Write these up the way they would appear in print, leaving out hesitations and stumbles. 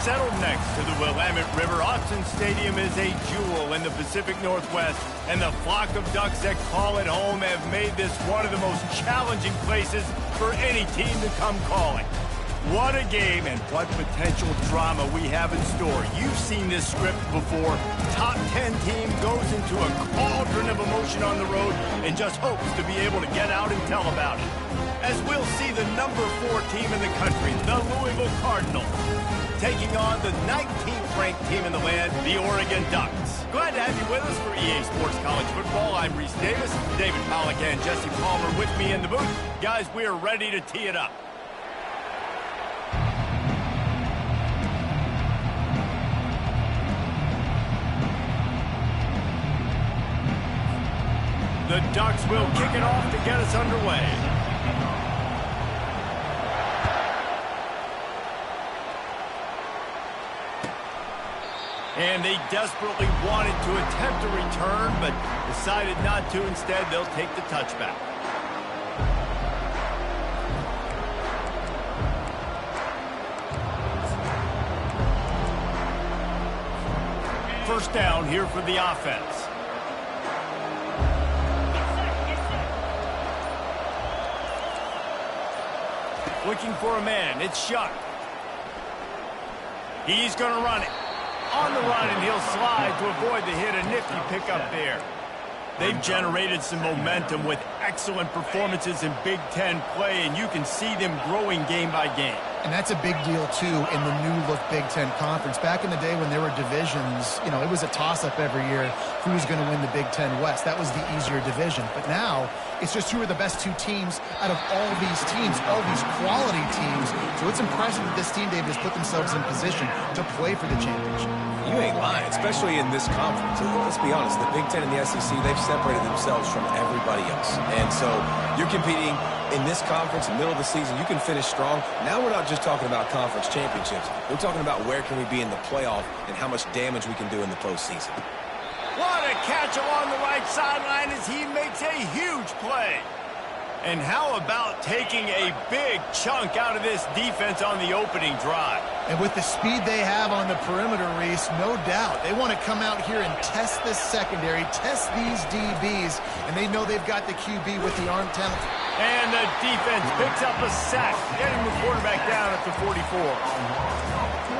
Settled next to the Willamette River, Autzen Stadium is a jewel in the Pacific Northwest, and the flock of Ducks that call it home have made this one of the most challenging places for any team to come calling. What a game and what potential drama we have in store. You've seen this script before. Top 10 team goes into a cauldron of emotion on the road and just hopes to be able to get out and tell about it. As we'll see the number 4 team in the country, the Louisville Cardinals, taking on the 19th ranked team in the land, the Oregon Ducks. Glad to have you with us for EA Sports College Football. I'm Reese Davis, David Pollack and Jesse Palmer with me in the booth. Guys, we are ready to tee it up. The Ducks will kick it off to get us underway. And they desperately wanted to attempt a return, but decided not to. Instead, they'll take the touchback. First down here for the offense. Looking for a man. It's Shuck. He's going to run it. On the run, and he'll slide to avoid the hit. A nifty pickup there. They've generated some momentum with excellent performances in Big Ten play, and you can see them growing game by game. And that's a big deal, too, in the new-look Big Ten Conference. Back in the day when there were divisions, you know, it was a toss-up every year who was going to win the Big Ten West. That was the easier division. But now, it's just who are the best 2 teams out of all these teams, all these quality teams. So it's impressive that this team, David, has put themselves in position to play for the championship. You ain't lying, especially in this conference. Let's be honest, the Big Ten and the SEC, they've separated themselves from everybody else. And so you're competing in this conference, in the middle of the season, you can finish strong. Now we're not just talking about conference championships. We're talking about where can we be in the playoff and how much damage we can do in the postseason. What a catch along the right sideline as he makes a huge play. And how about taking a big chunk out of this defense on the opening drive? And with the speed they have on the perimeter, Reese, no doubt, they want to come out here and test this secondary, test these DBs, and they know they've got the QB with the arm talent. And the defense picks up a sack, getting the quarterback down at the 44.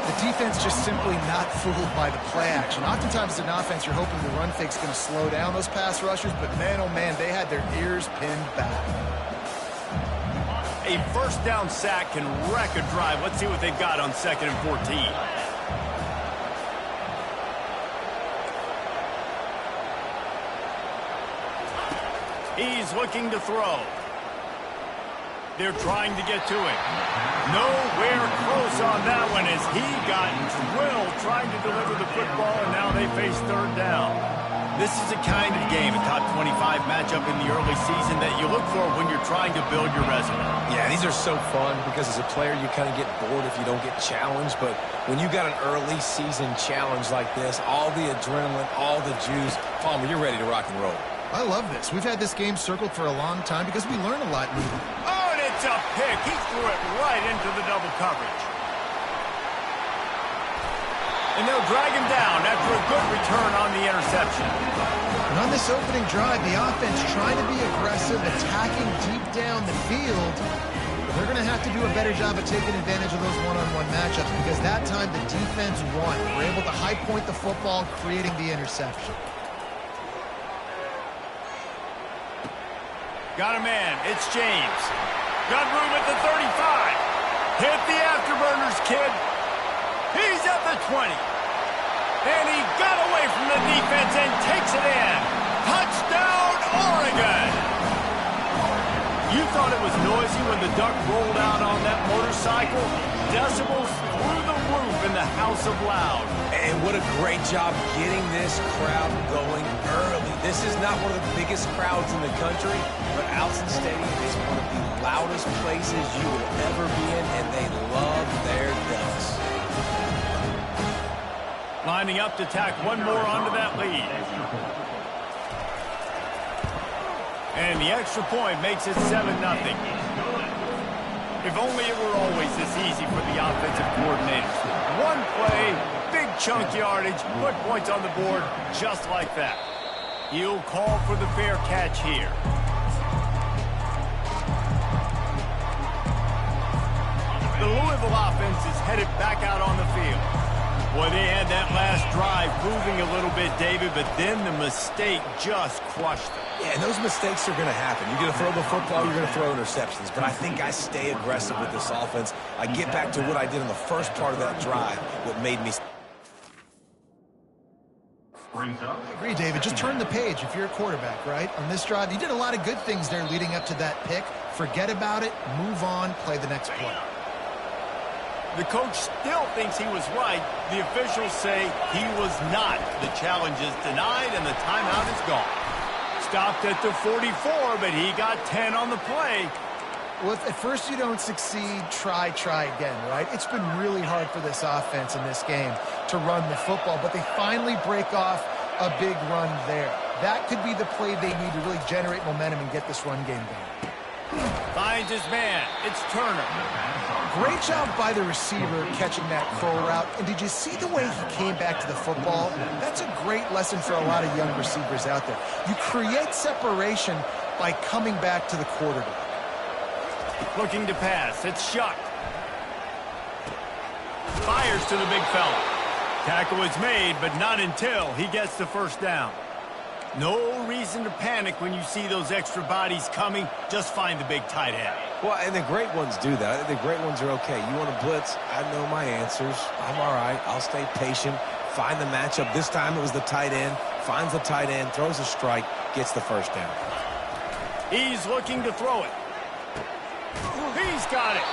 The defense just simply not fooled by the play action. Oftentimes, as an offense, you're hoping the run fake's going to slow down those pass rushers, but man, oh man, they had their ears pinned back. A first down sack can wreck a drive. Let's see what they've got on 2nd and 14. He's looking to throw. They're trying to get to him. Nowhere close on that one as he got drilled trying to deliver the football, and now they face 3rd down. This is a kind of game, a top 25 matchup in the early season that you look for when you're trying to build your resume. Yeah, these are so fun because as a player you kind of get bored if you don't get challenged, but when you got an early season challenge like this, all the adrenaline, all the juice, Palmer, you're ready to rock and roll. I love this. We've had this game circled for a long time because we learn a lot in it. Oh, and it's a pick. He threw it right into the double coverage. And they'll drag him down after a good return on the interception. And on this opening drive, the offense trying to be aggressive, attacking deep down the field. They're going to have to do a better job of taking advantage of those one-on-one matchups because that time the defense won. We're able to high point the football, creating the interception. Got a man. It's James. Got room at the 35. Hit the afterburners, kid. He's at the 20. And he got away from the defense and takes it in. Touchdown, Oregon! You thought it was noisy when the Duck rolled out on that motorcycle? Decibels through the roof in the House of Loud. And what a great job getting this crowd going early. This is not one of the biggest crowds in the country, but Autzen Stadium is one of the loudest places you will ever be in, and they love their Ducks. Lining up to tack one more onto that lead. And the extra point makes it 7-0. If only it were always this easy for the offensive coordinator. One play, big chunk yardage, put points on the board just like that. He'll call for the fair catch here. The Louisville offense is headed back out on the field. Boy, they had that last drive moving a little bit, David, but then the mistake just crushed them. Yeah, and those mistakes are going to happen. You're going to throw the football, you're going to throw interceptions. But I think I stay aggressive with this offense. I get back to what I did in the first part of that drive, what made me... I agree, David. Just turn the page if you're a quarterback, right? On this drive, you did a lot of good things there leading up to that pick. Forget about it, move on, play the next play. The coach still thinks he was right. The officials say he was not. The challenge is denied, and the timeout is gone. Stopped at the 44, but he got 10 on the play. Well, if at first you don't succeed, try again, right? It's been really hard for this offense in this game to run the football, but they finally break off a big run there. That could be the play they need to really generate momentum and get this run game going. Finds his man. It's Turner. Great job by the receiver catching that curl route. And did you see the way he came back to the football? That's a great lesson for a lot of young receivers out there. You create separation by coming back to the quarterback. Looking to pass. It's Shuck. Fires to the big fella. Tackle is made, but not until he gets the first down. No reason to panic when you see those extra bodies coming. Just find the big tight end. Well, and the great ones do that. I think the great ones are okay. You want to blitz? I know my answers. I'm all right. I'll stay patient. Find the matchup. This time it was the tight end. Finds the tight end, throws a strike, gets the first down. He's looking to throw it. He's got it.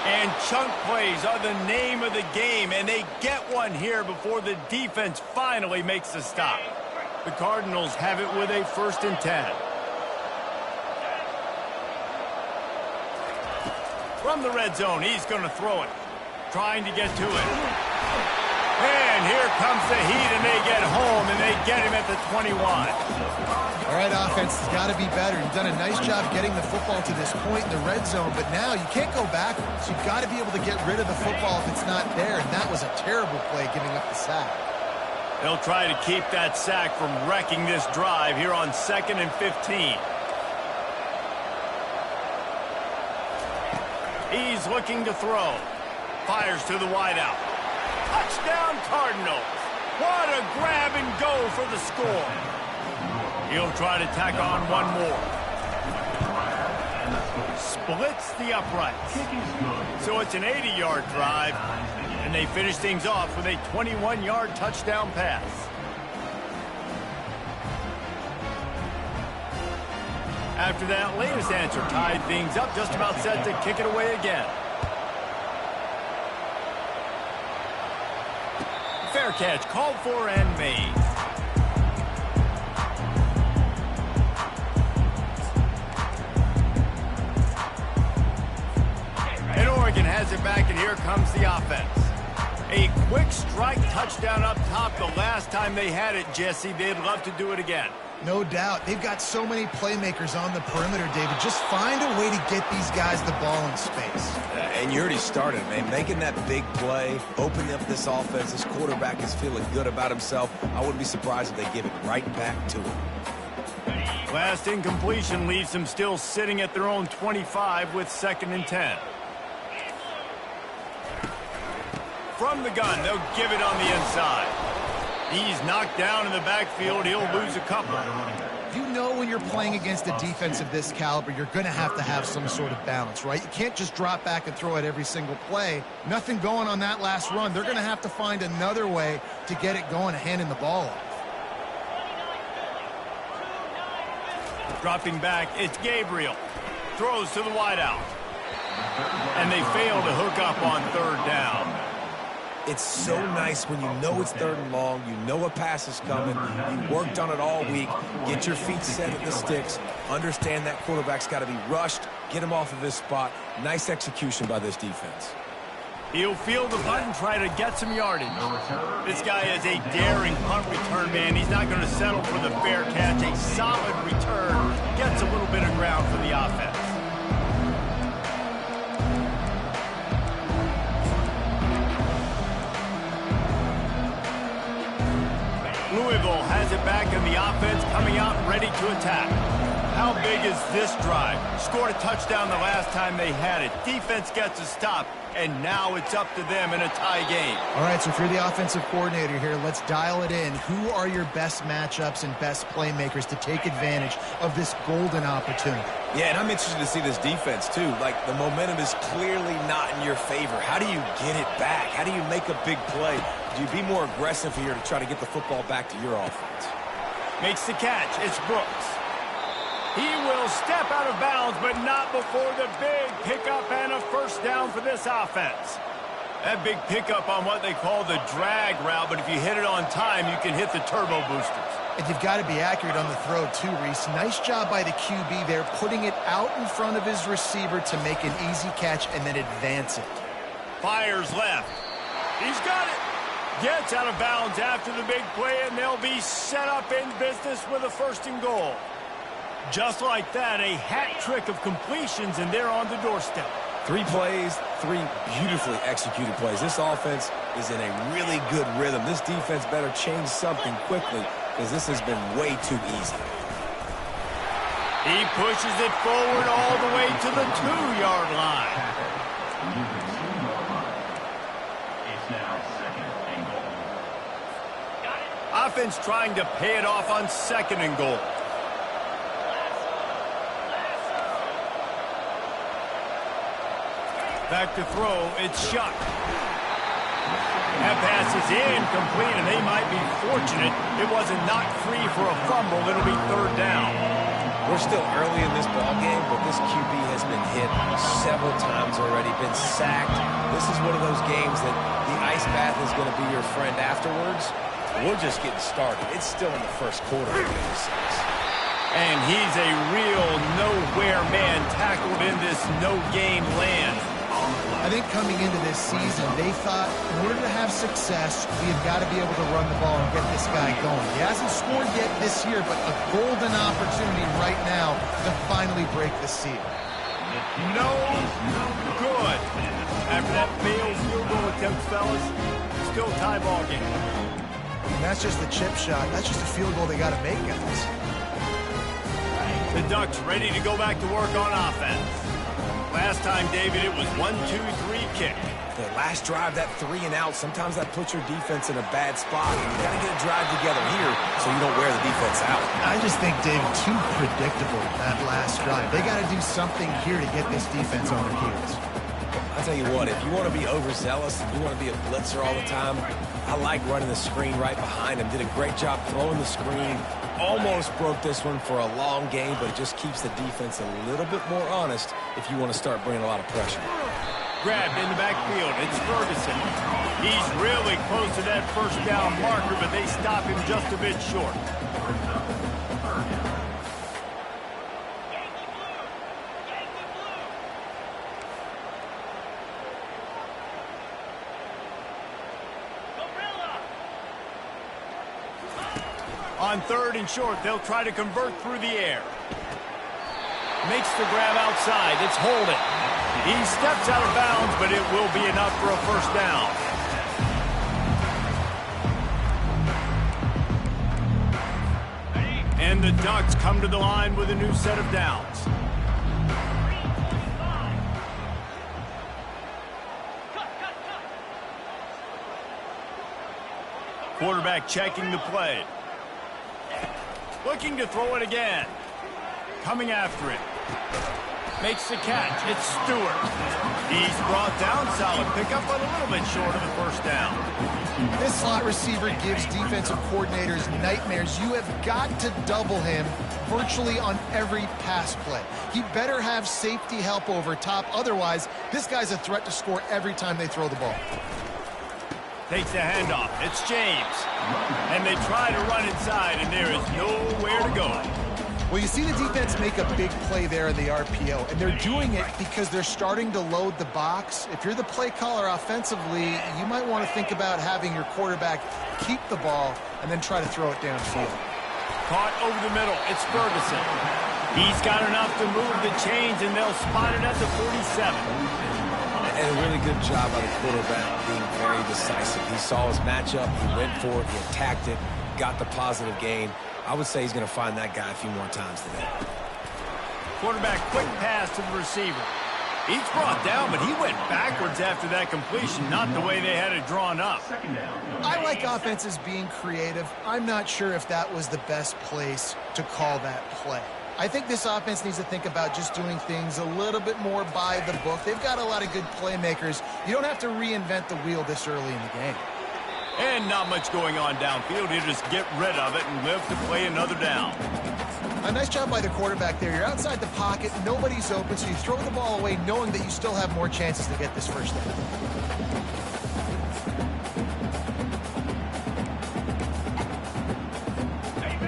And chunk plays are the name of the game, and they get one here before the defense finally makes the stop. The Cardinals have it with a 1st and 10. From the red zone, he's going to throw it. Trying to get to it. And here comes the heat, and they get home, and they get him at the 21. All right, offense has got to be better. You've done a nice job getting the football to this point in the red zone, but now you can't go backwards. You've got to be able to get rid of the football if it's not there, and that was a terrible play giving up the sack. They'll try to keep that sack from wrecking this drive here on 2nd and 15. He's looking to throw. Fires to the wideout. Touchdown, Cardinals. What a grab and go for the score. He'll try to tack on one more. Splits the uprights. So it's an 80-yard drive, and they finish things off with a 21-yard touchdown pass. After that latest answer tied things up, just about set to kick it away again. Fair catch called for and made. And Oregon has it back, and here comes the offense. A quick strike touchdown up top. The last time they had it, Jesse, they'd love to do it again. No doubt. They've got so many playmakers on the perimeter, David. Just find a way to get these guys the ball in space. And you already started, man. Making that big play, opening up this offense. This quarterback is feeling good about himself. I wouldn't be surprised if they give it right back to him. Last incompletion leaves them still sitting at their own 25 with 2nd and 10. From the gun, they'll give it on the inside. He's knocked down in the backfield. He'll lose a couple. You know when you're playing against a defense of this caliber, you're going to have some sort of balance, right? You can't just drop back and throw it every single play. Nothing going on that last run. They're going to have to find another way to get it going, handing the ball off. Dropping back, it's Gabriel. Throws to the wideout. And they fail to hook up on 3rd down. It's so nice when you know it's 3rd and long, you know a pass is coming, you worked on it all week, get your feet set at the sticks, understand that quarterback's got to be rushed, get him off of his spot. Nice execution by this defense. He'll feel the punt and try to get some yardage. This guy is a daring punt return man. He's not going to settle for the fair catch. A solid return. Gets a little bit of ground for the offense. quarterback and the offense coming out ready to attack. How big is this drive? Scored a touchdown the last time they had it. Defense gets a stop, and now it's up to them in a tie game. All right, so if you're the offensive coordinator here, let's dial it in. Who are your best matchups and best playmakers to take advantage of this golden opportunity? Yeah, and I'm interested to see this defense, too. Like, the momentum is clearly not in your favor. How do you get it back? How do you make a big play? Do you be more aggressive here to try to get the football back to your offense? Makes the catch. It's Brooks. He will step out of bounds, but not before the big pickup and a first down for this offense. That big pickup on what they call the drag route, but if you hit it on time, you can hit the turbo boosters. And you've got to be accurate on the throw, too, Reese. Nice job by the QB there, putting it out in front of his receiver to make an easy catch and then advance it. Fires left. He's got it. Gets out of bounds after the big play, and they'll be set up in business with a first and goal. Just like that, a hat trick of completions, and they're on the doorstep. 3 plays, 3 beautifully executed plays. This offense is in a really good rhythm. This defense better change something quickly because this has been way too easy. He pushes it forward all the way to the 2-yard line. Offense trying to pay it off on 2nd and goal. Back to throw, it's Shuck. That pass is incomplete, and they might be fortunate it wasn't knocked free for a fumble. It'll be 3rd down. We're still early in this ballgame, but this QB has been hit several times already, been sacked. This is one of those games that the ice bath is going to be your friend afterwards. We're just getting started. It's still in the first quarter of Game 6. And he's a real nowhere man tackled in this no-game land. I think coming into this season, they thought in order to have success, we have got to be able to run the ball and get this guy going. He hasn't scored yet this year, but a golden opportunity right now to finally break the seal. No good. After that failed field goal attempt, fellas, still tie ball game. And that's just the chip shot. That's just a field goal they got to make, guys. The Ducks ready to go back to work on offense. Last time, David, it was 1-2-3 kick. The last drive, that 3 and out, sometimes that puts your defense in a bad spot. You got to get a drive together here so you don't wear the defense out. I just think, Dave, too predictable, that last drive. They got to do something here to get this defense on their heels. I'll tell you what, if you want to be overzealous, if you want to be a blitzer all the time, I like running the screen right behind him. Did a great job throwing the screen. Almost broke this one for a long game, but it just keeps the defense a little bit more honest if you want to start bringing a lot of pressure. Grabbed in the backfield. It's Ferguson. He's really close to that first down marker, but they stop him just a bit short. On 3rd and short, they'll try to convert through the air. Makes the grab outside. It's Holden. He steps out of bounds, but it will be enough for a first down. And the Ducks come to the line with a new set of downs. Quarterback checking the play. Looking to throw it again. Coming after it. Makes the catch. It's Stewart. He's brought down. Solid pickup, but a little bit short of the first down. This slot receiver gives defensive coordinators nightmares. You have got to double him virtually on every pass play. He better have safety help over top. Otherwise, this guy's a threat to score every time they throw the ball. Takes the handoff. It's James. And they try to run inside, and there is nowhere to go. Well, you see the defense make a big play there in the RPO, and they're doing it because they're starting to load the box. If you're the play caller offensively, you might want to think about having your quarterback keep the ball and then try to throw it downfield. Caught over the middle. It's Ferguson. He's got enough to move the chains, and they'll spot it at the 47. And a really good job by the quarterback being very decisive. He saw his matchup, he went for it, he attacked it, got the positive gain. I would say he's going to find that guy a few more times today. Quarterback quick pass to the receiver. He's brought down, but he went backwards after that completion, not the way they had it drawn up. I like offenses being creative. I'm not sure if that was the best place to call that play. I think this offense needs to think about just doing things a little bit more by the book. They've got a lot of good playmakers. You don't have to reinvent the wheel this early in the game. And not much going on downfield. You just get rid of it and live to play another down. A nice job by the quarterback there. You're outside the pocket, nobody's open, so you throw the ball away knowing that you still have more chances to get this first down.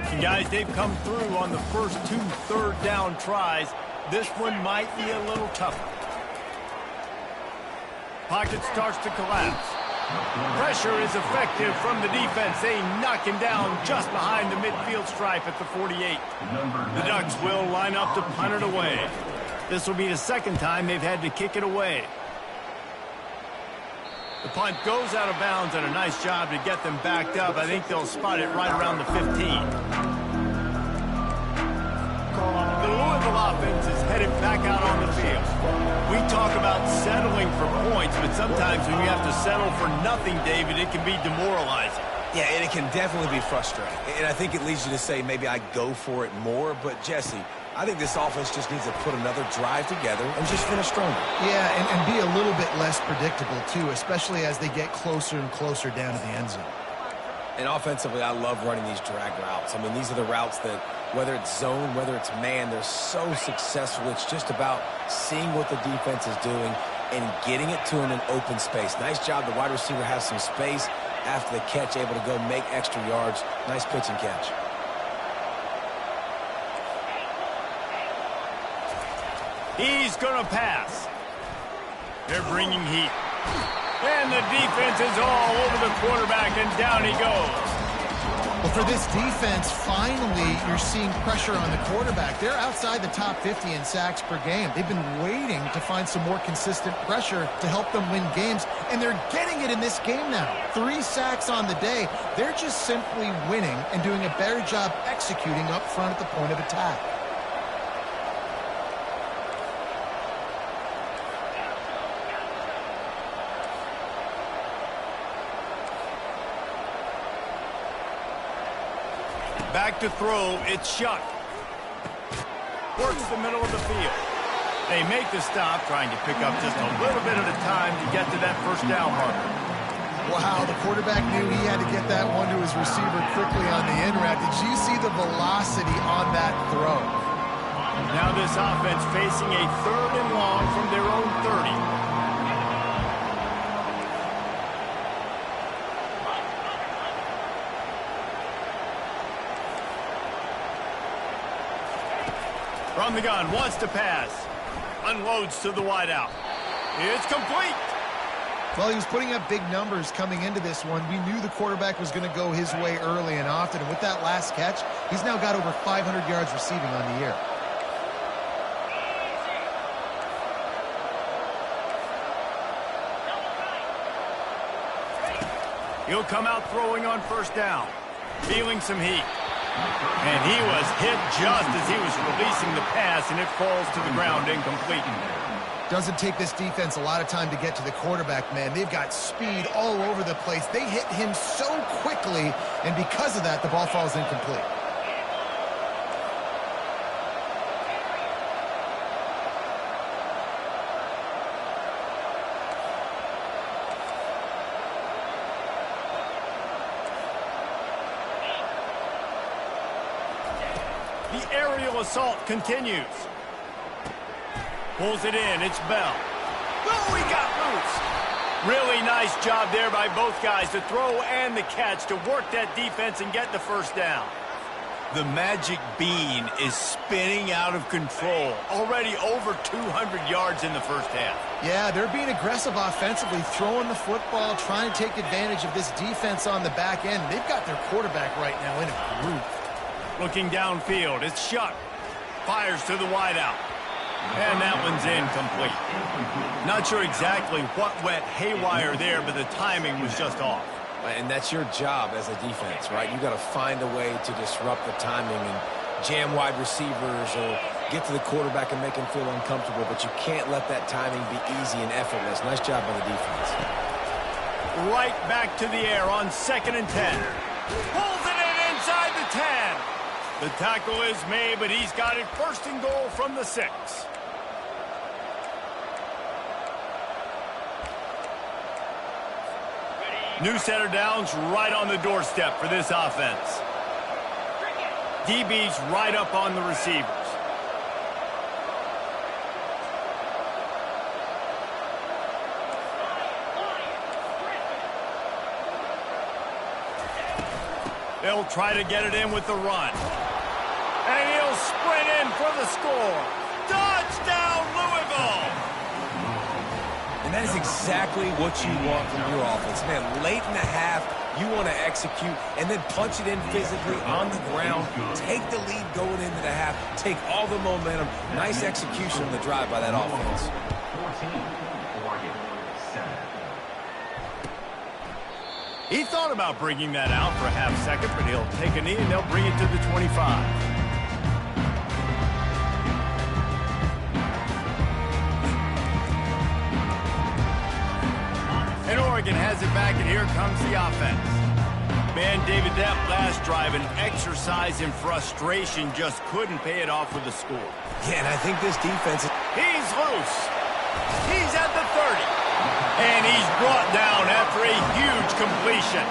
And guys, they've come through on the first 2 third-down tries. This one might be a little tougher. Pocket starts to collapse. Pressure is effective from the defense. They knock him down just behind the midfield stripe at the 48. The Ducks will line up to punt it away. This will be the second time they've had to kick it away. The punt goes out of bounds, and a nice job to get them backed up. I think they'll spot it right around the 15. The Louisville offense is headed back out on the field. We talk about settling for points, but sometimes when you have to settle for nothing, David, it can be demoralizing. Yeah, and it can definitely be frustrating. And I think it leads you to say maybe I go for it more. But, Jesse, I think this offense just needs to put another drive together and just finish stronger. Yeah, and be a little bit less predictable, too, especially as they get closer and closer down to the end zone. And offensively, I love running these drag routes. I mean, these are the routes that, whether it's zone, whether it's man, they're so successful. It's just about seeing what the defense is doing and getting it to him in open space. Nice job. The wide receiver has some space after the catch, able to go make extra yards. Nice pitch and catch. He's going to pass. They're bringing heat. And the defense is all over the quarterback, and down he goes. Well, for this defense, finally, you're seeing pressure on the quarterback. They're outside the top 50 in sacks per game. They've been waiting to find some more consistent pressure to help them win games, and they're getting it in this game now. 3 sacks on the day. They're just simply winning and doing a better job executing up front at the point of attack. Back to throw, it's Shuck. Works the middle of the field. They make the stop, trying to pick up just a little bit at a time to get to that first down marker. Wow, the quarterback knew he had to get that one to his receiver quickly on the in route. Did you see the velocity on that throw? Now this offense facing a 3rd and long from their own 30. From the gun, wants to pass. Unloads to the wideout. It's complete. Well, he was putting up big numbers coming into this one. We knew the quarterback was going to go his way early and often. And with that last catch, he's now got over 500 yards receiving on the year. He'll come out throwing on first down. Feeling some heat. And he was hit just as he was releasing the pass, and it falls to the ground incomplete. Doesn't take this defense a lot of time to get to the quarterback, man. They've got speed all over the place. They hit him so quickly, and because of that, the ball falls incomplete. The aerial assault continues. Pulls it in. It's Bell. Oh, he got loose. Really nice job there by both guys, the throw and the catch, to work that defense and get the first down. The magic bean is spinning out of control. Already over 200 yards in the first half. Yeah, they're being aggressive offensively, throwing the football, trying to take advantage of this defense on the back end. They've got their quarterback right now in a groove. Looking downfield, it's Shuck. Fires to the wideout. And that one's incomplete. Not sure exactly what went haywire there, but the timing was just off. And that's your job as a defense, right? You got to find a way to disrupt the timing and jam wide receivers or get to the quarterback and make him feel uncomfortable, but you can't let that timing be easy and effortless. Nice job by the defense. Right back to the air on 2nd and 10. Pulls it in inside the 10. The tackle is made, but he's got it 1st and goal from the 6. New set of downs right on the doorstep for this offense. DB's right up on the receivers. They'll try to get it in with the run. And he'll sprint in for the score. Touchdown, Louisville! And that is exactly what you want from your offense. Man, late in the half, you want to execute and then punch it in physically on the ground. Take the lead going into the half. Take all the momentum. Nice execution on the drive by that offense. 14, Oregon, 7. He thought about bringing that out for a half second, but he'll take a knee and they'll bring it to the 25. And Oregon has it back, and here comes the offense. Man, David, that last drive, an exercise in frustration, just couldn't pay it off with a score. Yeah, and I think this defense is... He's loose. He's at the 30. And he's brought down after a huge completion.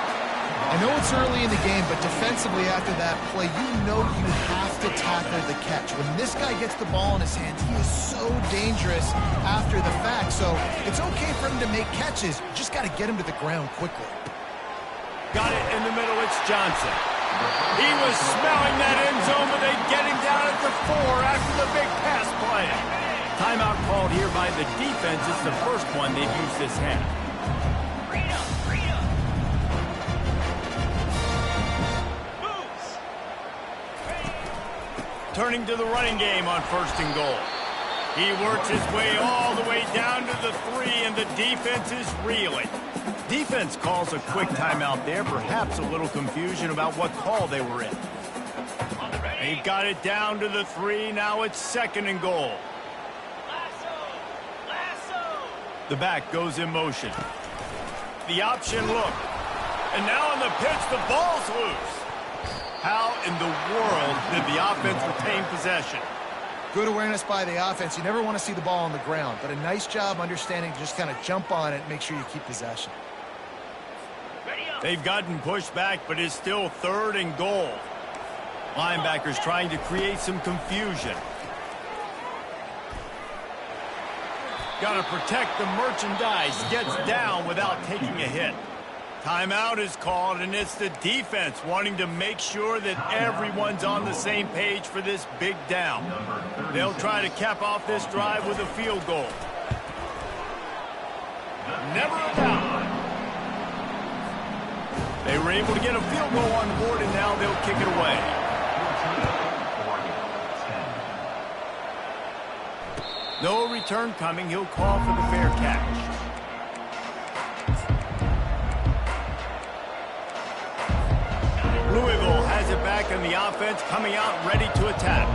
I know it's early in the game, but defensively after that play, you know you have to tackle the catch. When this guy gets the ball in his hands, he is so dangerous after the fact. So it's okay for him to make catches. You just got to get him to the ground quickly. Got it in the middle. It's Johnson. He was smelling that end zone, but they get him down at the 4 after the big pass play. Timeout called here by the defense. It's the first one they've used this half. Turning to the running game on 1st and goal. He works his way all the way down to the 3, and the defense is reeling. Defense calls a quick timeout there, perhaps a little confusion about what call they were in. They've got it down to the 3, now it's 2nd and goal. The back goes in motion. The option look. And now on the pitch, the ball's loose. How in the world did the offense retain possession? Good awareness by the offense. You never want to see the ball on the ground, but a nice job understanding to just kind of jump on it and make sure you keep possession. They've gotten pushed back, but it's still 3rd and goal. Linebackers trying to create some confusion. Got to protect the merchandise. Gets down without taking a hit. Timeout is called, and it's the defense wanting to make sure that everyone's on the same page for this big down. They'll try to cap off this drive with a field goal. Never a doubt. They were able to get a field goal on the board, and now they'll kick it away. No return coming. He'll call for the fair catch. Louisville has it back in the offense, coming out ready to attack.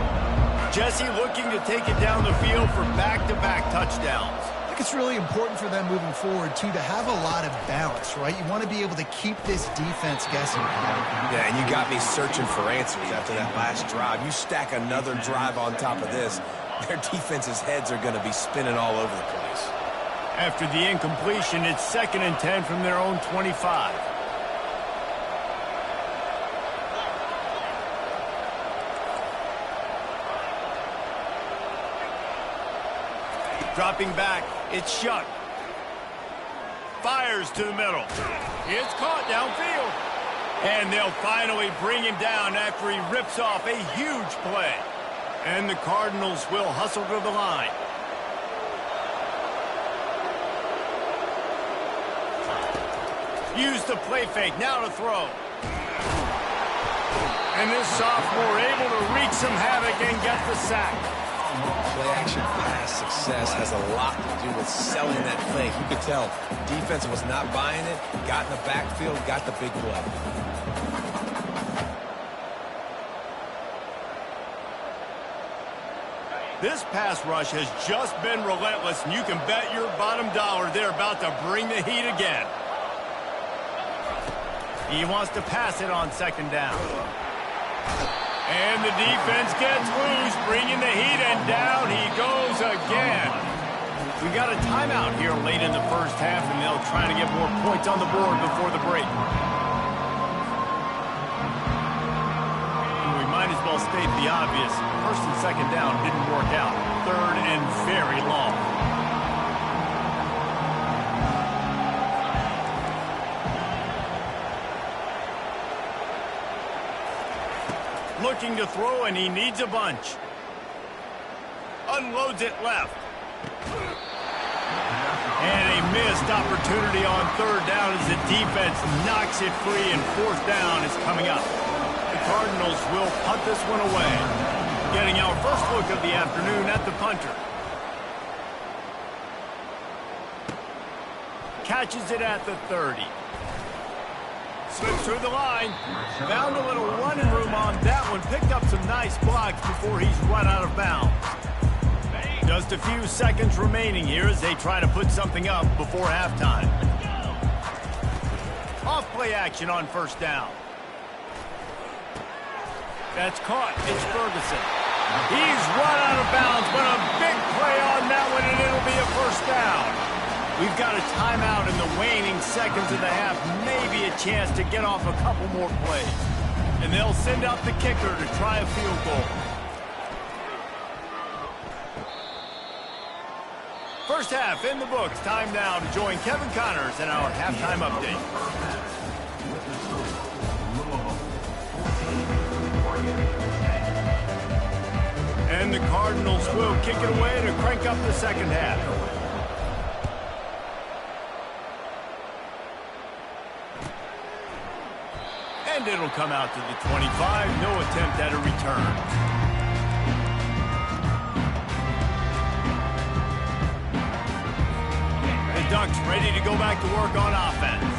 Jesse looking to take it down the field for back-to-back touchdowns. I think it's really important for them moving forward, too, to have a lot of balance, right? You want to be able to keep this defense guessing. Yeah, and you got me searching for answers after that last drive. You stack another drive on top of this, their defense's heads are going to be spinning all over the place. After the incompletion, it's 2nd and 10 from their own 25. Dropping back, it's Shuck. Fires to the middle. It's caught downfield. And they'll finally bring him down after he rips off a huge play. And the Cardinals will hustle to the line. Use the play fake, now to throw. And this sophomore able to wreak some havoc and get the sack. Play-action pass success has a lot to do with selling that fake. You could tell defense was not buying it, got in the backfield, got the big play. This pass rush has just been relentless, and you can bet your bottom dollar they're about to bring the heat again. He wants to pass it on second down. And the defense gets loose, bringing the heat, and down he goes again. We got a timeout here late in the first half, and they'll try to get more points on the board before the break. We might as well state the obvious. First and second down didn't work out. Third and very long. Looking to throw, and he needs a bunch. Unloads it left. And a missed opportunity on third down as the defense knocks it free, and fourth down is coming up. The Cardinals will punt this one away. Getting our first look of the afternoon at the punter. Catches it at the 30. Slips through the line. Found a little running room on that one. Picked up some nice blocks before he's run out of bounds. Just a few seconds remaining here as they try to put something up before halftime. Off play action on first down. That's caught. It's Ferguson. He's run out of bounds, but a big play on that one, and it'll be a first down. We've got a timeout in the waning seconds of the half, maybe a chance to get off a couple more plays. And they'll send out the kicker to try a field goal. First half in the books. Time now to join Kevin Connors in our halftime update. And the Cardinals will kick it away to crank up the second half. And it'll come out to the 25. No attempt at a return. The Ducks ready to go back to work on offense.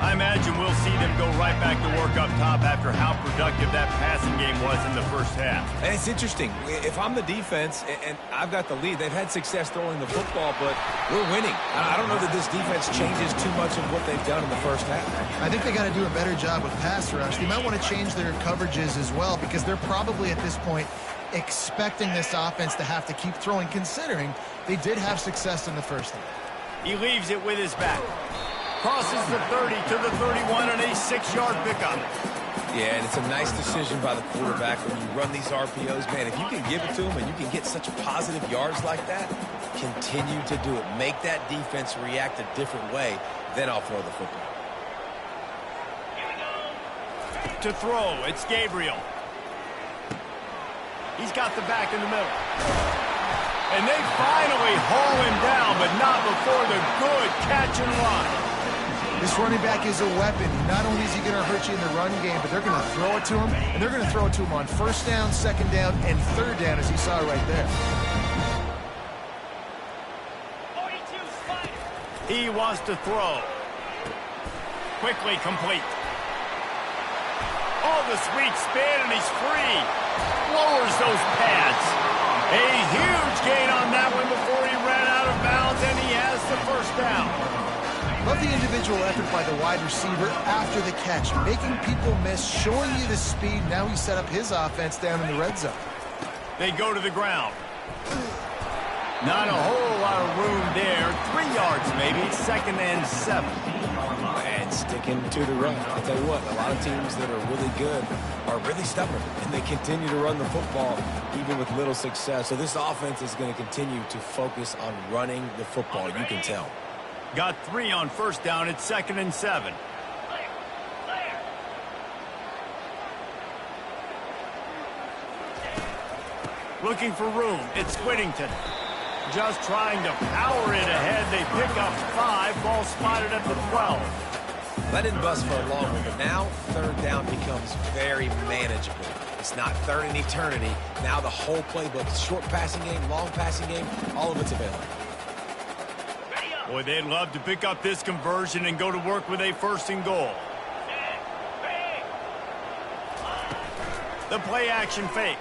I imagine we'll see them go right back to work up top after how productive that passing game was in the first half. And it's interesting. If I'm the defense and I've got the lead, they've had success throwing the football, but we're winning. I don't know that this defense changes too much of what they've done in the first half. I think they got to do a better job with pass rush. They might want to change their coverages as well, because they're probably at this point expecting this offense to have to keep throwing, considering they did have success in the first half. He leaves it with his back. Crosses the 30 to the 31 and a 6-yard pickup. Yeah, and it's a nice decision by the quarterback when you run these RPOs. Man, if you can give it to him and you can get such positive yards like that, continue to do it. Make that defense react a different way, then I'll throw the football. To throw, it's Gabriel. He's got the back in the middle. And they finally haul him down, but not before the good catch and run. This running back is a weapon. Not only is he going to hurt you in the run game, but they're going to throw it to him, and they're going to throw it to him on first down, second down, and third down, as you saw right there. He wants to throw. Quickly complete. Oh, the sweet spin, and he's free. Lowers those pads. A huge gain on that one before he ran out of bounds, and he has the first down. Love the individual effort by the wide receiver after the catch, making people miss, showing you the speed. Now he set up his offense down in the red zone. They go to the ground. Not a whole lot of room there. 3 yards maybe, second and 7. And sticking to the run. I'll tell you what, a lot of teams that are really good are really stubborn, and they continue to run the football even with little success. So this offense is going to continue to focus on running the football. You can tell. Got 3 on first down. It's second and 7. Looking for room. It's Whittington. Just trying to power it ahead. They pick up 5. Ball spotted at the 12. That didn't bust for a long one, but now third down becomes very manageable. It's not third and eternity. Now the whole playbook, short passing game, long passing game, all of it's available. Boy, they'd love to pick up this conversion and go to work with a first and goal. The play action fake.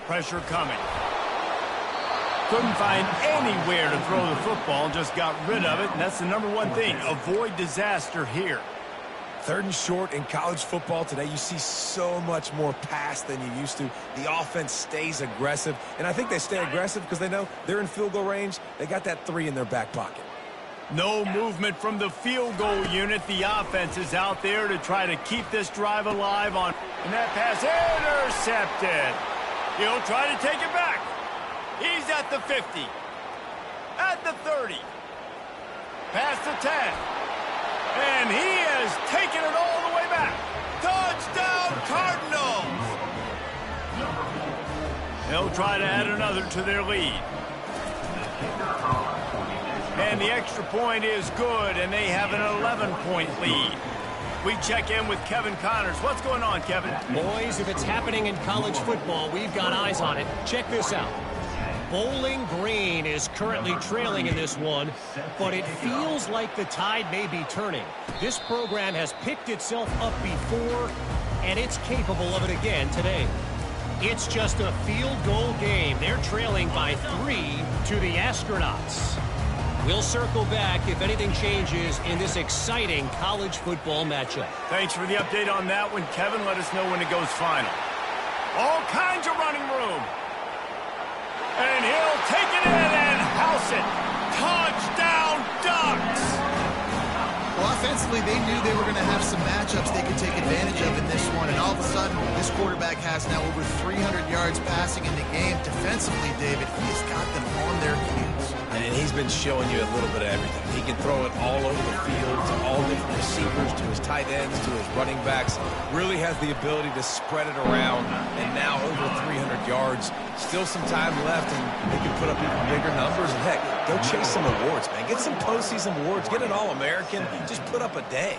Pressure coming. Couldn't find anywhere to throw the football, just got rid of it, and that's the number one thing. Avoid disaster here. Third and short in college football today, you see so much more pass than you used to. The offense stays aggressive, and I think they stay aggressive because they know they're in field goal range. They got that 3 in their back pocket. No movement from the field goal unit. The offense is out there to try to keep this drive alive on. And that pass intercepted. He'll try to take it back. He's at the 50. At the 30. Past the 10. And he has taken it all the way back. Touchdown, Cardinals! They'll try to add another to their lead. And the extra point is good, and they have an 11-point lead. We check in with Kevin Connors. What's going on, Kevin? Boys, if it's happening in college football, we've got eyes on it. Check this out. Bowling Green is currently trailing in this one, but it feels like the tide may be turning. This program has picked itself up before, and it's capable of it again today. It's just a field goal game. They're trailing by 3 to the Astronauts. We'll circle back if anything changes in this exciting college football matchup. Thanks for the update on that one, Kevin. Let us know when it goes final. All kinds of running room. And he'll take it in and house it. Touchdown, Ducks! Well, offensively, they knew they were going to have some matchups they could take advantage of in this one. And all of a sudden, this quarterback has now over 300 yards passing in the game. Defensively, David, he's got them on their heels. And he's been showing you a little bit of everything. He can throw it all over the field to all different receivers, to his tight ends, to his running backs. Really has the ability to spread it around. And now over 300 yards. Still some time left, and they can put up even bigger numbers. And heck, go chase some awards, man. Get some postseason awards. Get an All-American. Just put up a day.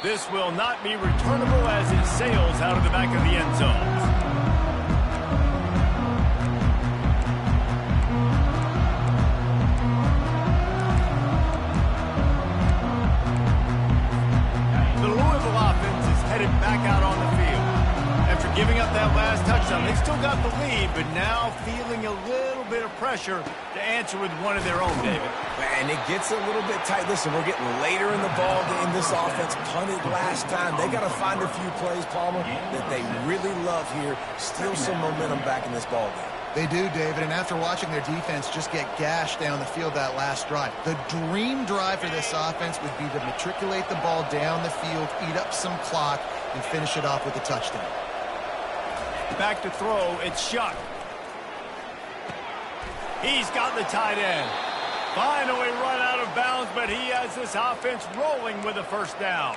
This will not be returnable as it sails out of the back of the end zone. Back out on the field. After giving up that last touchdown, they still got the lead, but now feeling a little bit of pressure to answer with one of their own, David. And it gets a little bit tight. Listen, we're getting later in the ball game. This offense punted last time. They got to find a few plays, Palmer, that they really love here. Steal some momentum back in this ball game. They do, David, and after watching their defense just get gashed down the field that last drive, the dream drive for this offense would be to matriculate the ball down the field, eat up some clock, and finish it off with a touchdown. Back to throw, it's Shuck. He's got the tight end. Finally run out of bounds, but he has this offense rolling with a first down.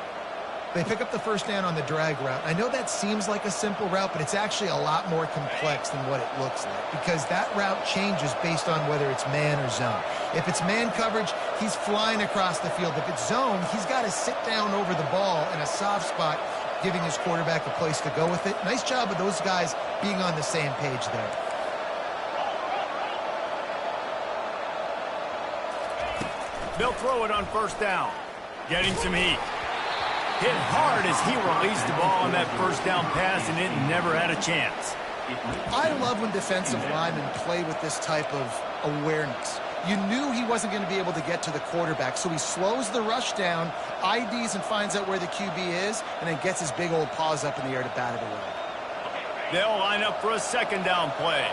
They pick up the first down on the drag route. I know that seems like a simple route, but it's actually a lot more complex than what it looks like because that route changes based on whether it's man or zone. If it's man coverage, he's flying across the field. If it's zone, he's got to sit down over the ball in a soft spot, giving his quarterback a place to go with it. Nice job of those guys being on the same page there. They'll throw it on first down. Getting some heat. Hit hard as he released the ball on that first down pass, and it never had a chance. I love when defensive linemen play with this type of awareness. You knew he wasn't going to be able to get to the quarterback, so he slows the rush down, IDs and finds out where the QB is, and then gets his big old paws up in the air to bat it away. They'll line up for a second down play.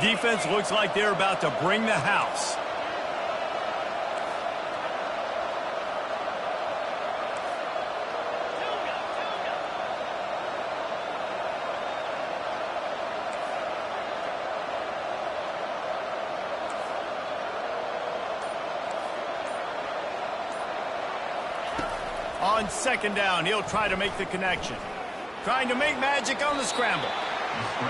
Defense looks like they're about to bring the house. On second down, he'll try to make the connection. Trying to make magic on the scramble.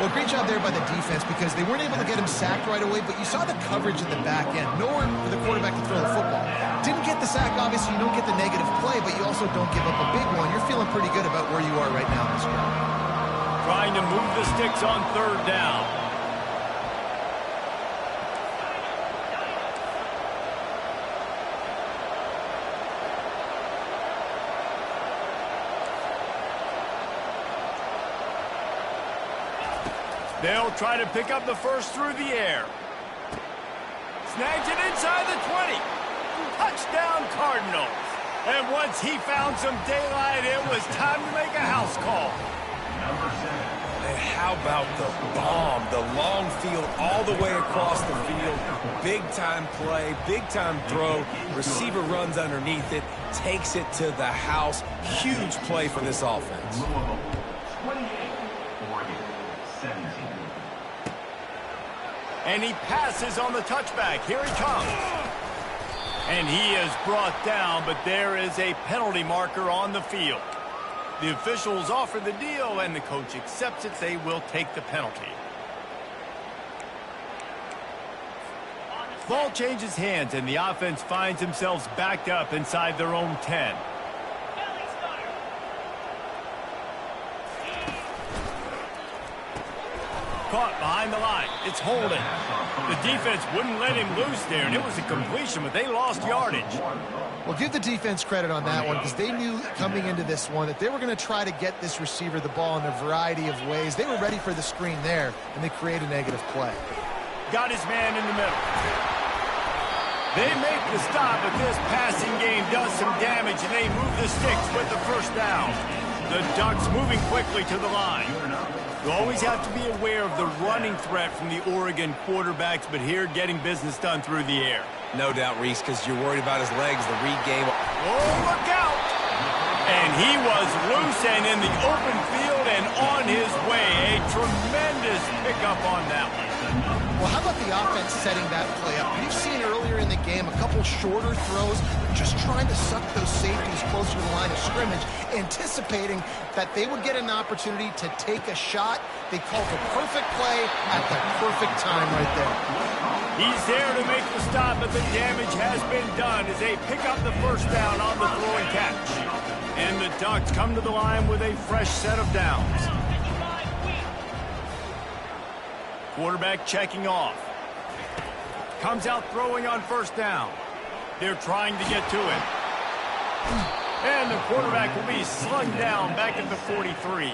Well, great job there by the defense because they weren't able to get him sacked right away, but you saw the coverage in the back end. Nowhere for the quarterback to throw the football. Didn't get the sack, obviously. You don't get the negative play, but you also don't give up a big one. You're feeling pretty good about where you are right now in this game. Trying to move the sticks on third down. They'll try to pick up the first through the air. Snags it inside the 20. Touchdown, Cardinals. And once he found some daylight, it was time to make a house call. And how about the bomb? The long field all the way across the field. Big-time play, big-time throw. Receiver runs underneath it, takes it to the house. Huge play for this offense. 28, Oregon 17. And he passes on the touchback. Here he comes. And he is brought down, but there is a penalty marker on the field. The officials offer the deal, and the coach accepts it. They will take the penalty. Ball changes hands, and the offense finds themselves backed up inside their own 10. Caught behind the line. It's holding. The defense wouldn't let him loose there, and it was a completion, but they lost yardage. Well, give the defense credit on that one because they knew coming into this one that they were going to try to get this receiver the ball in a variety of ways. They were ready for the screen there, and they create a negative play. Got his man in the middle. They make the stop, but this passing game does some damage, and they move the sticks with the first down. The Ducks moving quickly to the line. You always have to be aware of the running threat from the Oregon quarterbacks, but here getting business done through the air. No doubt, Reese, because you're worried about his legs, the read game. Oh, look out! And he was loose and in the open field and on his way. A tremendous pickup on that one. Well, how about the offense setting that play up? We've seen earlier in the game a couple shorter throws, just trying to suck those safeties closer to the line of scrimmage, anticipating that they would get an opportunity to take a shot. They called the perfect play at the perfect time right there. He's there to make the stop, but the damage has been done as they pick up the first down on the throw and catch. And the Ducks come to the line with a fresh set of downs. Quarterback checking off. Comes out throwing on first down. They're trying to get to it. And the quarterback will be slung down back at the 43.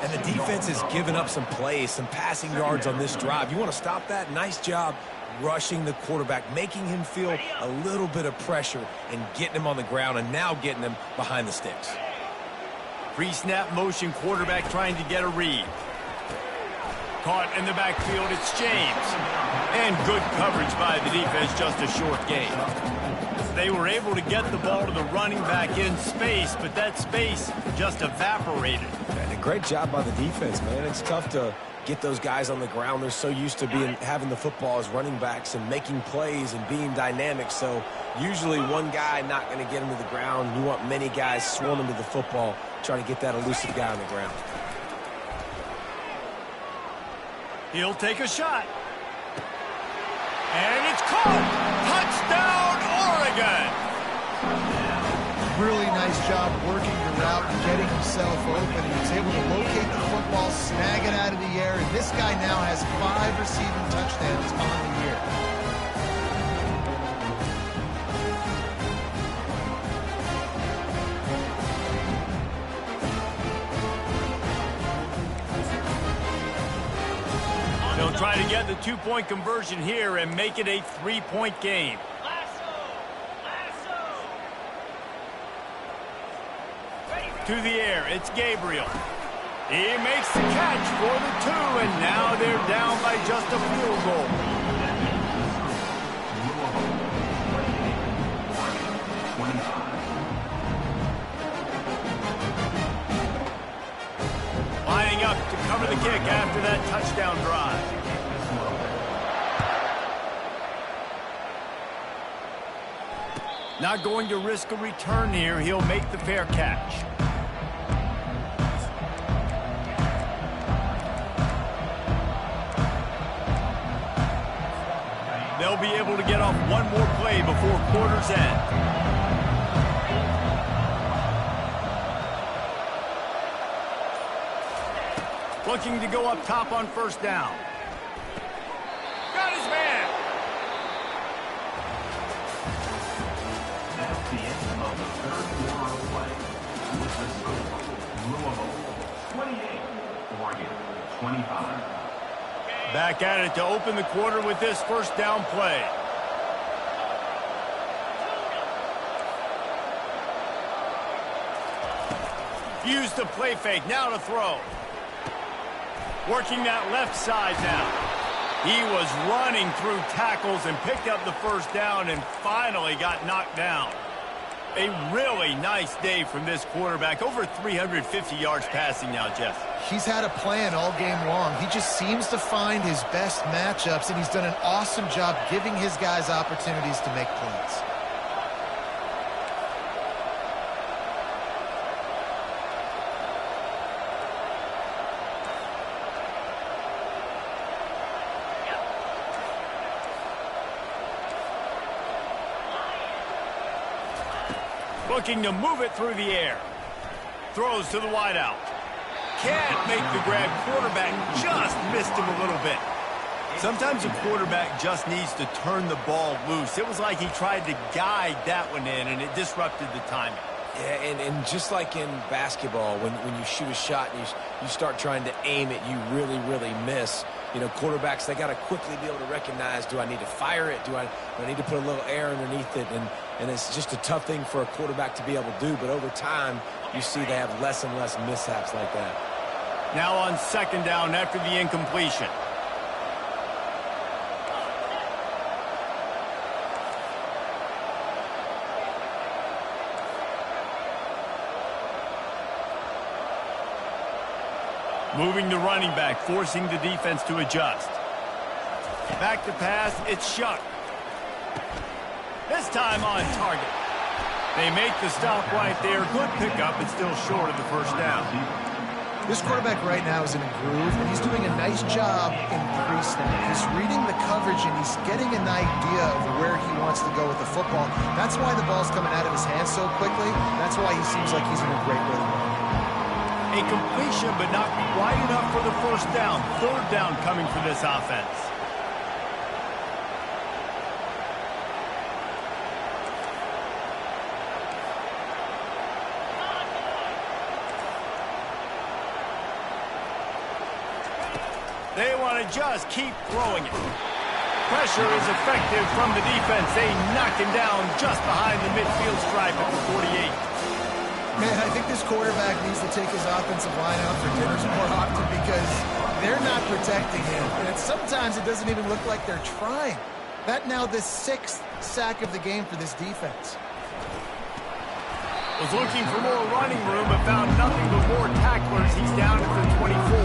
And the defense has given up some plays, some passing yards on this drive. You want to stop that? Nice job rushing the quarterback, making him feel a little bit of pressure and getting him on the ground and now getting him behind the sticks. Pre-snap motion, quarterback trying to get a read. Caught in the backfield, it's James. And good coverage by the defense, just a short gain. They were able to get the ball to the running back in space, but that space just evaporated. And a great job by the defense, man. It's tough to get those guys on the ground. They're so used to having the football as running backs and making plays and being dynamic. So usually one guy not going to get him to the ground. You want many guys swarming to the football, trying to get that elusive guy on the ground. He'll take a shot. And it's caught. Touchdown, Oregon. Really nice job working the route and getting himself open. He was able to locate the football, snag it out of the air, and this guy now has 5 receiving touchdowns on the year. They'll try to get the 2-point conversion here and make it a 3-point game. To the air, it's Gabriel. He makes the catch for the 2, and now they're down by just a field goal. Lining up to cover the kick after that touchdown drive. Not going to risk a return here. He'll make the fair catch. They'll be able to get off one more play before quarter's end. Looking to go up top on first down. Got his man. That's the end of the third quarter of play. With the score, Louisville 28, Oregon 25. Back at it to open the quarter with this first down play. Used the play fake, now to throw. Working that left side now. He was running through tackles and picked up the first down and finally got knocked down. A really nice day from this quarterback. Over 350 yards passing now, Jeff. He's had a plan all game long. He just seems to find his best matchups, and he's done an awesome job giving his guys opportunities to make plays. Looking to move it through the air. Throws to the wideout. Can't make the grab. Quarterback just missed him a little bit. Sometimes a quarterback just needs to turn the ball loose. It was like he tried to guide that one in, and it disrupted the timing. Yeah, and just like in basketball, when you shoot a shot and you start trying to aim it, you really miss. You know, quarterbacks, they got to quickly be able to recognize, do I need to fire it? Do I need to put a little air underneath it? And it's just a tough thing for a quarterback to be able to do. But over time, you see they have less and less mishaps like that. Now on second down after the incompletion. Moving the running back, forcing the defense to adjust. Back to pass, it's Shough. This time on target. They make the stop right there. Good pickup, but still short of the first down. This quarterback right now is in a groove, and he's doing a nice job in pre-snap. He's reading the coverage, and he's getting an idea of where he wants to go with the football. That's why the ball's coming out of his hands so quickly. That's why he seems like he's in a great rhythm. A completion, but not quite enough for the first down. Third down coming for this offense. They want to just keep throwing it. Pressure is effective from the defense. They knock him down just behind the midfield stripe at the 48. Man, I think this quarterback needs to take his offensive line out for dinners more often because they're not protecting him. And sometimes it doesn't even look like they're trying. That now the 6th sack of the game for this defense. Was looking for more running room, but found nothing but more tacklers. He's down at the 24.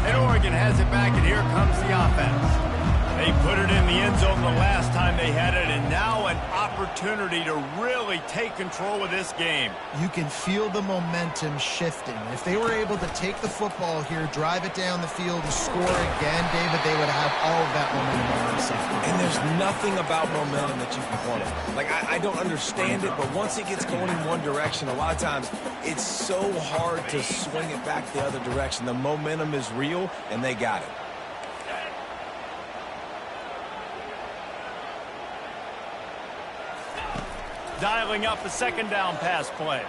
And Oregon has it back, and here comes the offense. They put it in the end zone the last time they had it, and now an opportunity to really take control of this game. You can feel the momentum shifting. If they were able to take the football here, drive it down the field, and score again, David, they would have all of that momentum on their side. And there's nothing about momentum that you can quantify. Like, I don't understand it, but once it gets going in one direction, a lot of times it's so hard to swing it back the other direction. The momentum is real, and they got it. Dialing up a second down pass play.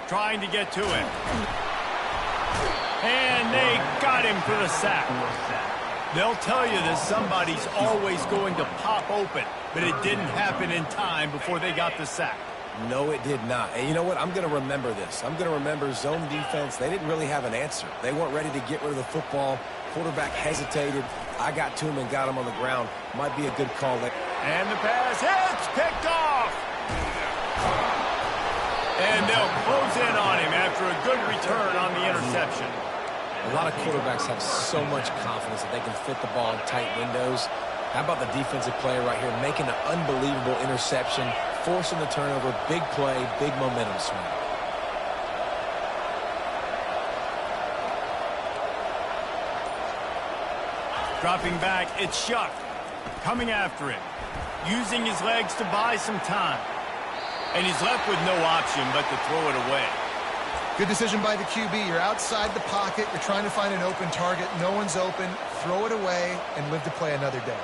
Trying to get to it. And they got him for the sack. They'll tell you that somebody's always going to pop open, but it didn't happen in time before they got the sack. No, it did not. And you know what? I'm going to remember this. I'm going to remember zone defense. They didn't really have an answer. They weren't ready to get rid of the football. Quarterback hesitated. I got to him and got him on the ground. Might be a good call. And the pass hits, picked off. And they'll close in on him after a good return on the interception. A lot of quarterbacks have so much confidence that they can fit the ball in tight windows. How about the defensive player right here making an unbelievable interception, forcing the turnover, big play, big momentum swing. Dropping back, it's Shuck. Coming after him. Using his legs to buy some time. And he's left with no option but to throw it away. Good decision by the QB. You're outside the pocket. You're trying to find an open target. No one's open. Throw it away and live to play another day.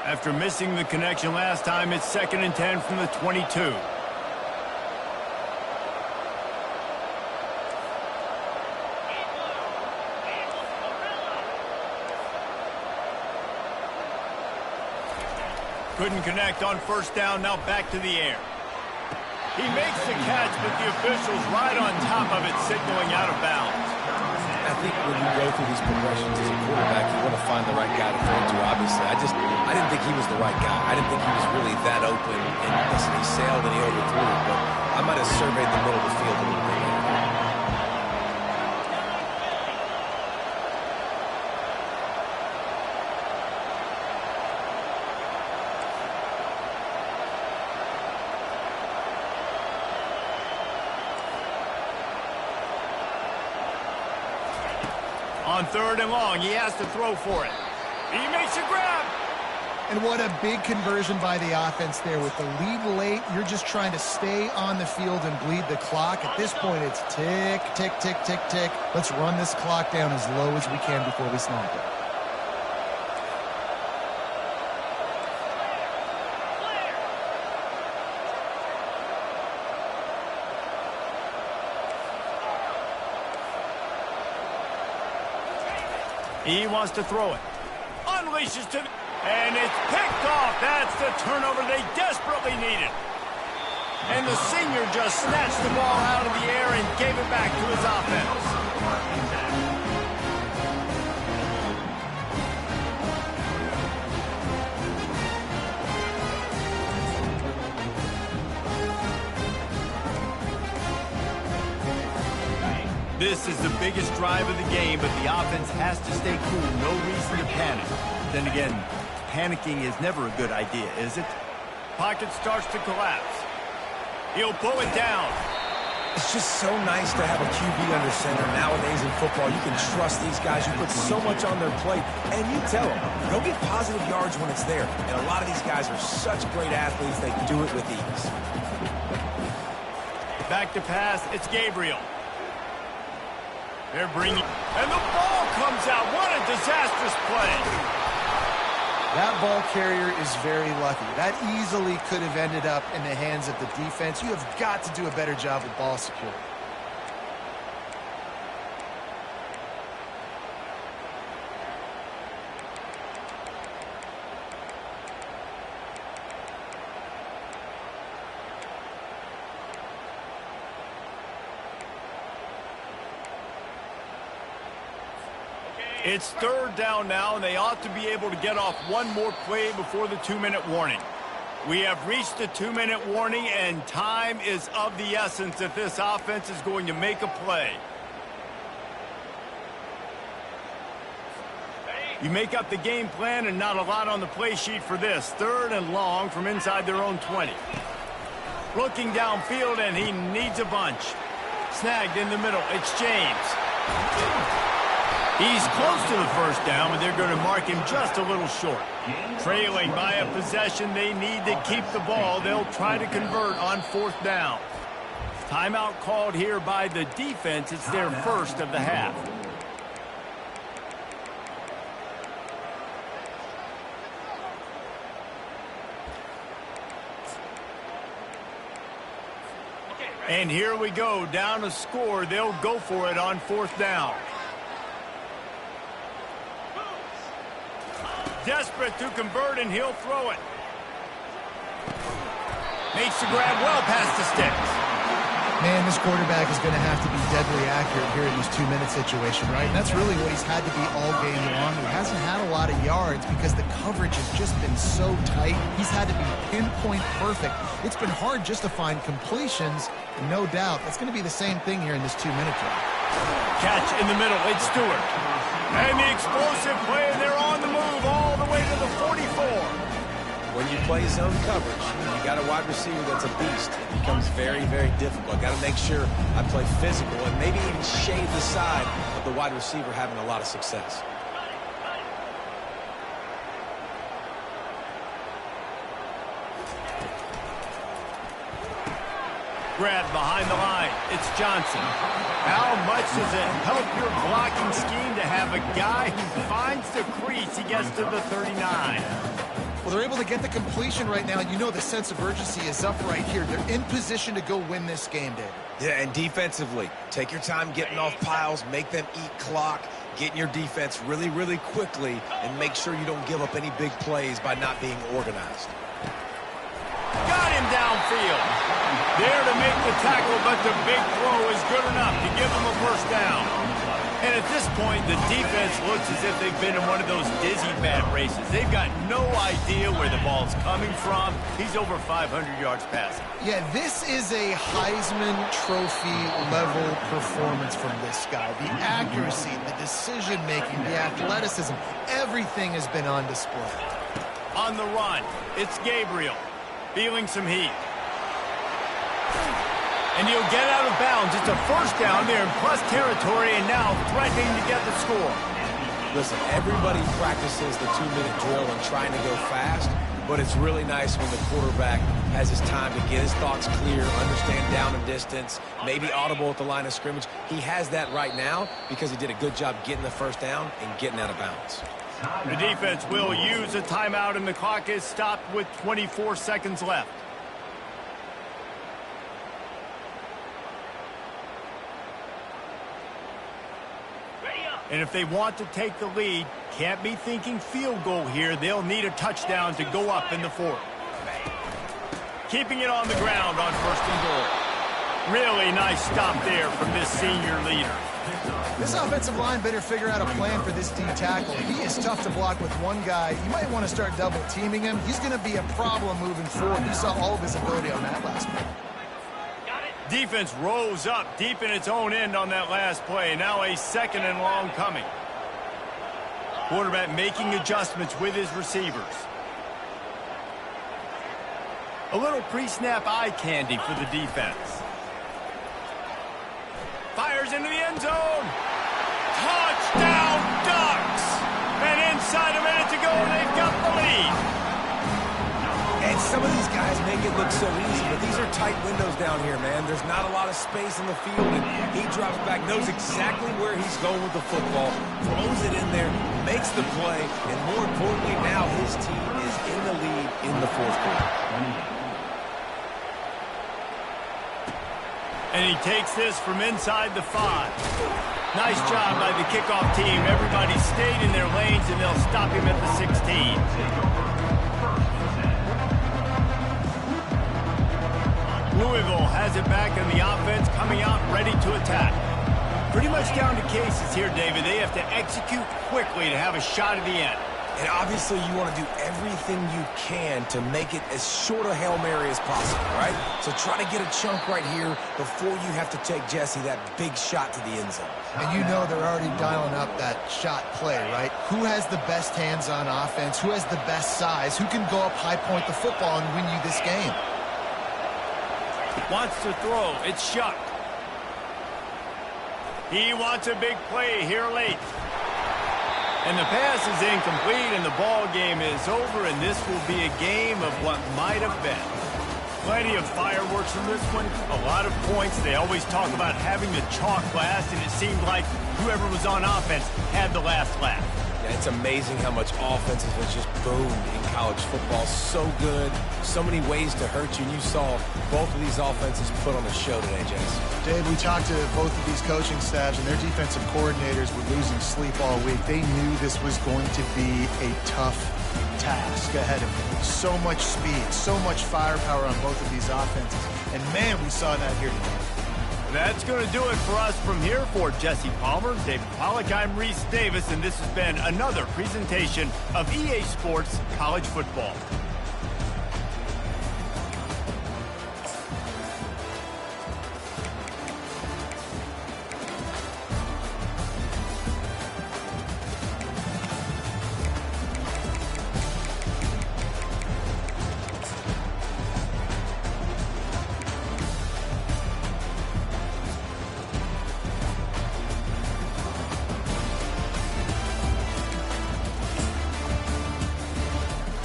After missing the connection last time, it's 2nd and 10 from the 22. Couldn't connect on 1st down, now back to the air. He makes the catch, but the official's right on top of it, signaling out of bounds. I think when you go through these progressions as a quarterback, you want to find the right guy to throw to, obviously. I didn't think he was the right guy. I didn't think he was really that open. And listen, he sailed and he overthrew it, but I might have surveyed the middle of the field a little bit. On 3rd and long, he has to throw for it. He makes a grab. And what a big conversion by the offense there. With the lead late, you're just trying to stay on the field and bleed the clock. At this point, it's tick, tick, tick, tick, tick. Let's run this clock down as low as we can before we snap it. He wants to throw it. Unleashes to... And it's picked off. That's the turnover they desperately needed. And the senior just snatched the ball out of the air and gave it back to his offense. This is the biggest drive of the game, but the offense has to stay cool. No reason to panic. Then again, panicking is never a good idea, is it? Pocket starts to collapse. He'll pull it down. It's just so nice to have a QB under center. Nowadays in football, you can trust these guys. You put so much on their plate, and you tell them, go get positive yards when it's there. And a lot of these guys are such great athletes, they do it with ease. Back to pass, it's Gabriel. They're bringing... And the ball comes out. What a disastrous play. That ball carrier is very lucky. That easily could have ended up in the hands of the defense. You have got to do a better job with ball security. It's 3rd down now, and they ought to be able to get off one more play before the 2-minute warning. We have reached the 2-minute warning, and time is of the essence if this offense is going to make a play. You make up the game plan and not a lot on the play sheet for this. 3rd and long from inside their own 20. Looking downfield, and he needs a bunch. Snagged in the middle. It's James. He's close to the 1st down, but they're going to mark him just a little short. Trailing by a possession, they need to keep the ball. They'll try to convert on 4th down. Timeout called here by the defense. It's their first of the half. And here we go, down a score. They'll go for it on 4th down. Desperate to convert, and he'll throw it. Makes the grab well past the sticks. Man, this quarterback is going to have to be deadly accurate here in this 2-minute situation, right? And that's really what he's had to be all game long. He hasn't had a lot of yards because the coverage has just been so tight. He's had to be pinpoint perfect. It's been hard just to find completions, and no doubt that's going to be the same thing here in this 2-minute drive. Catch in the middle. It's Stewart. And the explosive play, and they're on the move all the way to the 44. When you play zone coverage, you got a wide receiver that's a beast. It becomes very, very difficult. Got to make sure I play physical and maybe even shade the side of the wide receiver having a lot of success. Grab behind the line. It's Johnson. How much does it help your blocking scheme to have a guy who finds the crease? He gets to the 39. Well, they're able to get the completion right now. You know the sense of urgency is up right here. They're in position to go win this game, David. Yeah, and defensively, take your time getting off piles, make them eat clock, get in your defense really, really quickly, and make sure you don't give up any big plays by not being organized. Got him downfield. There to make the tackle, but the big throw is good enough to give them a first down. And at this point, the defense looks as if they've been in one of those dizzy bat races. They've got no idea where the ball's coming from. He's over 500 yards passing. Yeah, this is a Heisman Trophy level performance from this guy. The accuracy, the decision-making, the athleticism, everything has been on display. On the run, it's Gabriel, feeling some heat. And he'll get out of bounds. It's a first down. They're in plus territory and now threatening to get the score. Listen, everybody practices the 2-minute drill and trying to go fast, but it's really nice when the quarterback has his time to get his thoughts clear, understand down and distance, maybe audible at the line of scrimmage. He has that right now because he did a good job getting the first down and getting out of bounds. The defense will use a timeout, and the clock is stopped with 24 seconds left. And if they want to take the lead, can't be thinking field goal here. They'll need a touchdown to go up in the fourth. Keeping it on the ground on first and goal. Really nice stop there from this senior leader. This offensive line better figure out a plan for this D tackle. He is tough to block with one guy. You might want to start double teaming him. He's going to be a problem moving forward. You saw all of his ability on that last play. Defense rose up deep in its own end on that last play. Now a second and long coming. Quarterback making adjustments with his receivers. A little pre-snap eye candy for the defense. Fires into the end zone. Touchdown, Ducks! And inside a minute to go, they've got the lead. And some of these guys make it look so easy, but these are tight windows down here, man. There's not a lot of space in the field, and he drops back, knows exactly where he's going with the football, throws it in there, makes the play, and more importantly, now his team is in the lead in the fourth quarter. And he takes this from inside the 5. Nice job by the kickoff team. Everybody stayed in their lanes, and they'll stop him at the 16. Louisville has it back, and the offense coming out ready to attack. Pretty much down to cases here, David. They have to execute quickly to have a shot at the end. And obviously you want to do everything you can to make it as short a Hail Mary as possible, right? So try to get a chunk right here before you have to take Jesse that big shot to the end zone. And you know they're already dialing up that shot play, right? Who has the best hands on offense? Who has the best size? Who can go up high point the football and win you this game? Wants to throw. It's Shuck. He wants a big play here late. And the pass is incomplete, and the ball game is over, and this will be a game of what might have been. Plenty of fireworks in this one. A lot of points. They always talk about having the chalk last, and it seemed like whoever was on offense had the last laugh. Yeah, it's amazing how much offense has just boomed in college football. So good, so many ways to hurt you, and you saw both of these offenses put on a show today, Jess. Dave, we talked to both of these coaching staffs, and their defensive coordinators were losing sleep all week. They knew this was going to be a tough task ahead of them. So much speed, so much firepower on both of these offenses. And, man, we saw that here today. That's going to do it for us from here. For Jesse Palmer, David Pollack, I'm Reese Davis, and this has been another presentation of EA Sports College Football.